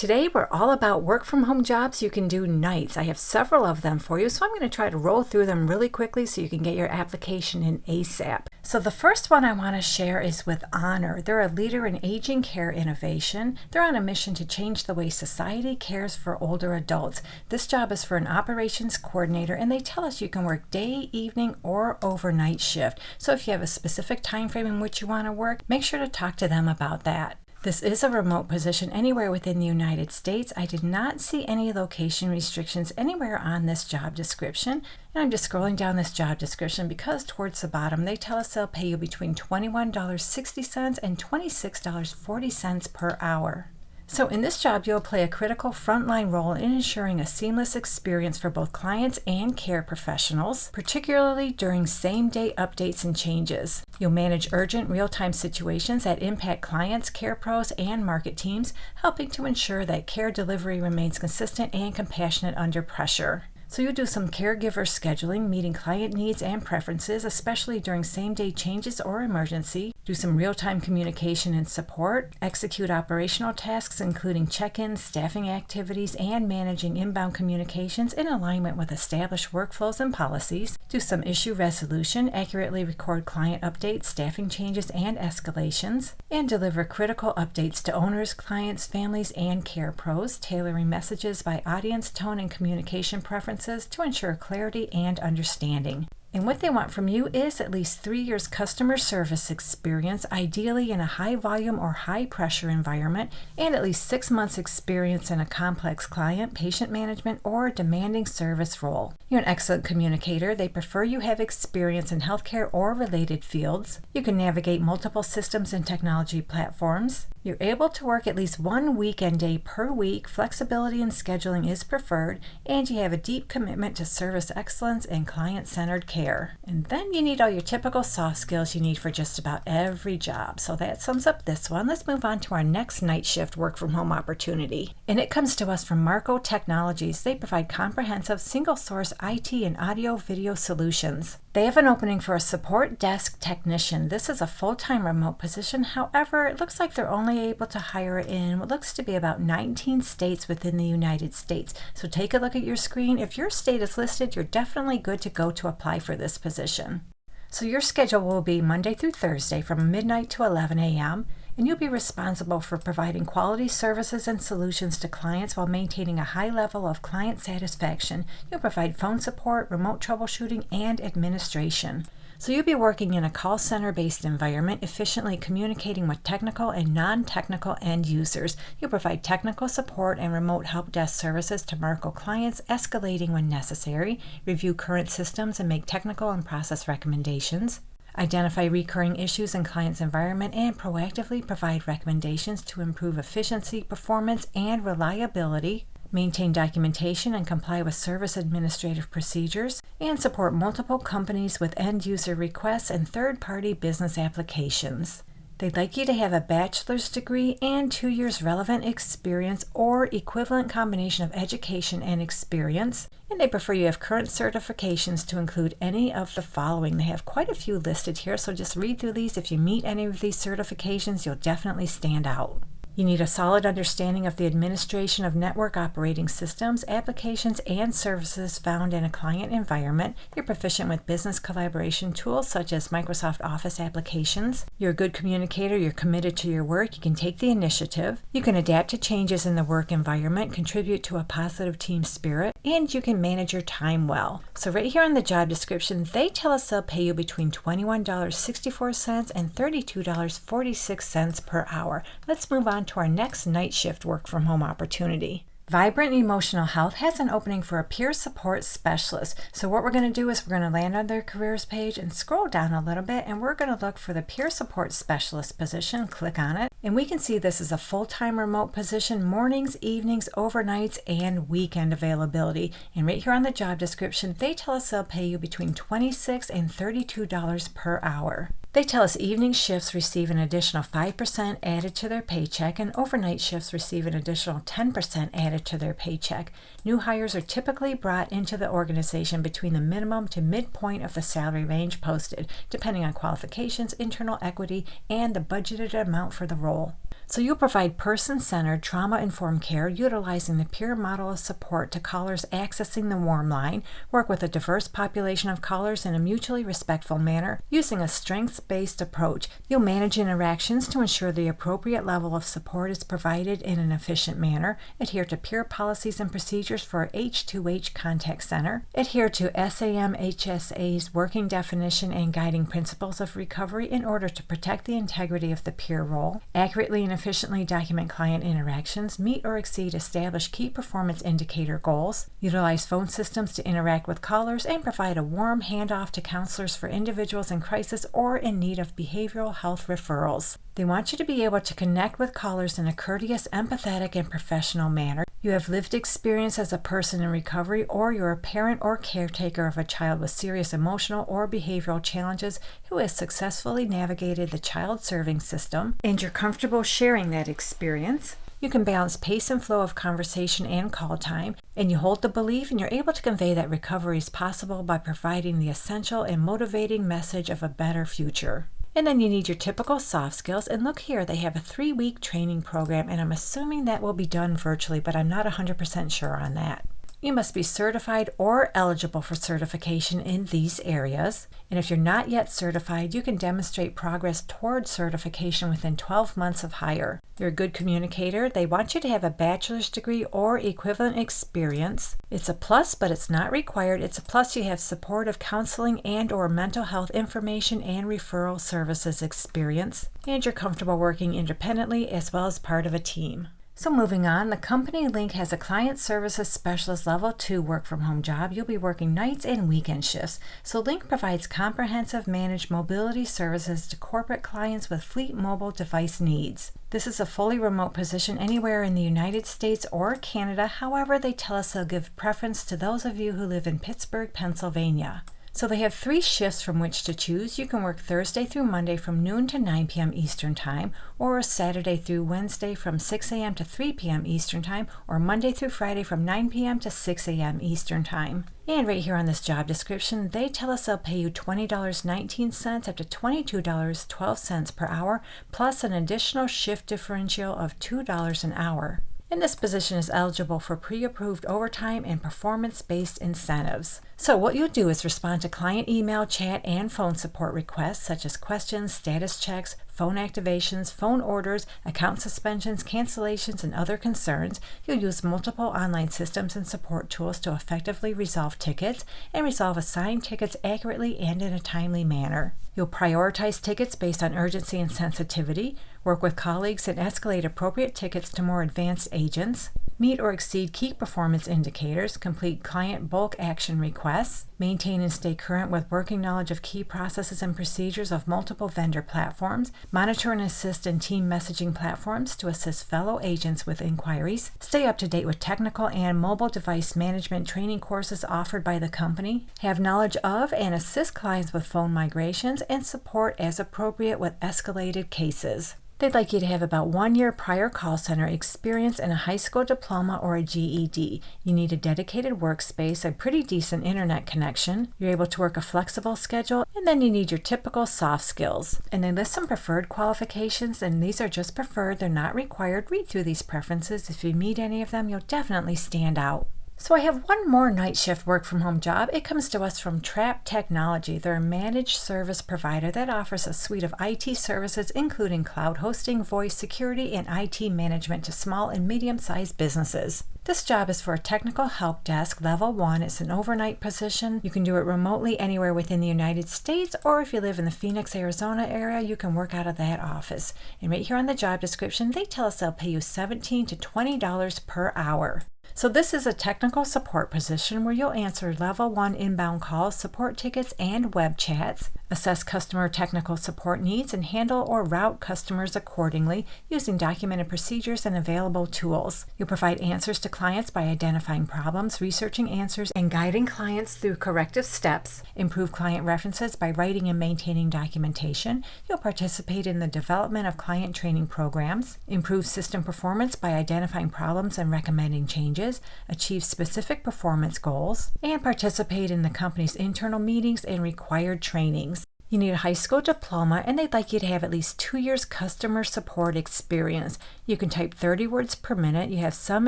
Today, we're all about work from home jobs you can do nights. I have several of them for you, so I'm going to try to roll through them really quickly so you can get your application in ASAP. So the first one I want to share is with Honor. They're a leader in aging care innovation. They're on a mission to change the way society cares for older adults. This job is for an operations coordinator, and they tell us you can work day, evening, or overnight shift. So if you have a specific time frame in which you want to work, make sure to talk to them about that. This is a remote position anywhere within the United States. I did not see any location restrictions anywhere on this job description. And I'm just scrolling down this job description because towards the bottom they tell us they'll pay you between $21.60 and $26.40 per hour. So in this job, you'll play a critical frontline role in ensuring a seamless experience for both clients and care professionals, particularly during same-day updates and changes. You'll manage urgent, real-time situations that impact clients, care pros, and market teams, helping to ensure that care delivery remains consistent and compassionate under pressure. So you'll do some caregiver scheduling, meeting client needs and preferences, especially during same-day changes or emergency, do some real-time communication and support, execute operational tasks including check-ins, staffing activities, and managing inbound communications in alignment with established workflows and policies, do some issue resolution, accurately record client updates, staffing changes, and escalations, and deliver critical updates to owners, clients, families, and care pros, tailoring messages by audience, tone, and communication preferences to ensure clarity and understanding. And what they want from you is at least 3 years customer service experience, ideally in a high volume or high pressure environment, and at least 6 months experience in a complex client, patient management, or demanding service role. You're an excellent communicator. They prefer you have experience in healthcare or related fields. You can navigate multiple systems and technology platforms. You're able to work at least 1 weekend day per week. Flexibility in scheduling is preferred, and you have a deep commitment to service excellence and client-centered care. And then you need all your typical soft skills you need for just about every job. So that sums up this one. Let's move on to our next night shift work from home opportunity. And it comes to us from Marco Technologies. They provide comprehensive single source IT and audio video solutions. They have an opening for a support desk technician. This is a full-time remote position. However, it looks like they're only able to hire in what looks to be about 19 states within the United States. So take a look at your screen. If your state is listed, you're definitely good to go to apply for this position. So your schedule will be Monday through Thursday from midnight to 11 a.m. and you'll be responsible for providing quality services and solutions to clients while maintaining a high level of client satisfaction. You'll provide phone support, remote troubleshooting, and administration. So you'll be working in a call center-based environment, efficiently communicating with technical and non-technical end users. You'll provide technical support and remote help desk services to Marco clients, escalating when necessary, review current systems and make technical and process recommendations, identify recurring issues in clients' environment, and proactively provide recommendations to improve efficiency, performance, and reliability, maintain documentation and comply with service administrative procedures, and support multiple companies with end-user requests and third-party business applications. They'd like you to have a bachelor's degree and 2 years relevant experience or equivalent combination of education and experience. And they prefer you have current certifications to include any of the following. They have quite a few listed here, so just read through these. If you meet any of these certifications, you'll definitely stand out. You need a solid understanding of the administration of network operating systems, applications, and services found in a client environment. You're proficient with business collaboration tools such as Microsoft Office applications. You're a good communicator. You're committed to your work. You can take the initiative. You can adapt to changes in the work environment, contribute to a positive team spirit, and you can manage your time well. So right here on the job description, they tell us they'll pay you between $21.64 and $32.46 per hour. Let's move on to our next night shift work from home opportunity. Vibrant Emotional Health has an opening for a peer support specialist. So what we're going to do is we're going to land on their careers page and scroll down a little bit, and we're going to look for the peer support specialist position, click on it, and we can see this is a full-time remote position, mornings, evenings, overnights, and weekend availability. And right here on the job description, they tell us they'll pay you between $26 and $32 per hour. They tell us evening shifts receive an additional 5% added to their paycheck, and overnight shifts receive an additional 10% added to their paycheck. New hires are typically brought into the organization between the minimum to midpoint of the salary range posted, depending on qualifications, internal equity, and the budgeted amount for the role. So you'll provide person-centered, trauma-informed care utilizing the peer model of support to callers accessing the warm line, work with a diverse population of callers in a mutually respectful manner using a strengths-based approach. You'll manage interactions to ensure the appropriate level of support is provided in an efficient manner, adhere to peer policies and procedures for H2H contact center, adhere to SAMHSA's working definition and guiding principles of recovery in order to protect the integrity of the peer role, accurately and efficiently document client interactions, meet or exceed established key performance indicator goals, utilize phone systems to interact with callers, and provide a warm handoff to counselors for individuals in crisis or in need of behavioral health referrals. They want you to be able to connect with callers in a courteous, empathetic, and professional manner. You have lived experience as a person in recovery, or you're a parent or caretaker of a child with serious emotional or behavioral challenges who has successfully navigated the child serving system, and you're comfortable sharing that experience. You can balance pace and flow of conversation and call time, and you hold the belief and you're able to convey that recovery is possible by providing the essential and motivating message of a better future. And then you need your typical soft skills, and look here, they have a 3-week training program, and I'm assuming that will be done virtually, but I'm not 100% sure on that. You must be certified or eligible for certification in these areas. And if you're not yet certified, you can demonstrate progress toward certification within 12 months of hire. You're a good communicator. They want you to have a bachelor's degree or equivalent experience. It's a plus, but it's not required. It's a plus you have supportive counseling and or mental health information and referral services experience. And you're comfortable working independently as well as part of a team. So moving on, the company Link has a client services specialist level 2 work from home job. You'll be working nights and weekend shifts. So Link provides comprehensive managed mobility services to corporate clients with fleet mobile device needs. This is a fully remote position anywhere in the United States or Canada. However, they tell us they'll give preference to those of you who live in Pittsburgh, Pennsylvania. So they have 3 shifts from which to choose. You can work Thursday through Monday from noon to 9 p.m. Eastern Time, or Saturday through Wednesday from 6 a.m. to 3 p.m. Eastern Time, or Monday through Friday from 9 p.m. to 6 a.m. Eastern Time. And right here on this job description, they tell us they'll pay you $20.19 up to $22.12 per hour, plus an additional shift differential of $2 an hour. And this position is eligible for pre-approved overtime and performance-based incentives. So what you'll do is respond to client email, chat, and phone support requests such as questions, status checks, phone activations, phone orders, account suspensions, cancellations, and other concerns. You'll use multiple online systems and support tools to effectively resolve tickets and resolve assigned tickets accurately and in a timely manner. You'll prioritize tickets based on urgency and sensitivity, work with colleagues and escalate appropriate tickets to more advanced agents, meet or exceed key performance indicators, complete client bulk action requests, maintain and stay current with working knowledge of key processes and procedures of multiple vendor platforms, monitor and assist in team messaging platforms to assist fellow agents with inquiries, stay up to date with technical and mobile device management training courses offered by the company, have knowledge of and assist clients with phone migrations, and support as appropriate with escalated cases. They'd like you to have about 1 year prior call center experience and a high school diploma or a GED. You need a dedicated workspace, a pretty decent internet connection. You're able to work a flexible schedule, and then you need your typical soft skills. And they list some preferred qualifications, and these are just preferred. They're not required. Read through these preferences. If you meet any of them, you'll definitely stand out. So I have one more night shift work from home job. It comes to us from Trap Technology. They're a managed service provider that offers a suite of IT services, including cloud hosting, voice security, and IT management to small and medium-sized businesses. This job is for a technical help desk, level 1. It's an overnight position. You can do it remotely anywhere within the United States, or if you live in the Phoenix, Arizona area, you can work out of that office. And right here on the job description, they tell us they'll pay you $17 to $20 per hour. So this is a technical support position where you'll answer level 1 inbound calls, support tickets, and web chats, assess customer technical support needs, and handle or route customers accordingly using documented procedures and available tools. You'll provide answers to clients by identifying problems, researching answers, and guiding clients through corrective steps, improve client references by writing and maintaining documentation. You'll participate in the development of client training programs, improve system performance by identifying problems and recommending changes, achieve specific performance goals, and participate in the company's internal meetings and required trainings. You need a high school diploma, and they'd like you to have at least 2 years customer support experience. You can type 30 words per minute, you have some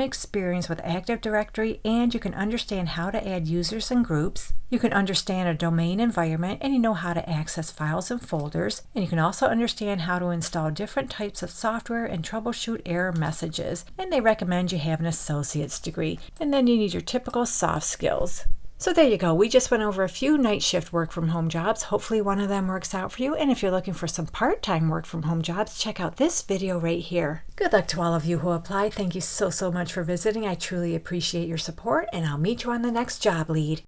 experience with Active Directory, and you can understand how to add users and groups. You can understand a domain environment, and you know how to access files and folders. And you can also understand how to install different types of software and troubleshoot error messages. And they recommend you have an associate's degree. And then you need your typical soft skills. So there you go. We just went over a few night shift work from home jobs. Hopefully one of them works out for you. And if you're looking for some part-time work from home jobs, check out this video right here. Good luck to all of you who applied. Thank you so much for visiting. I truly appreciate your support, and I'll meet you on the next job lead.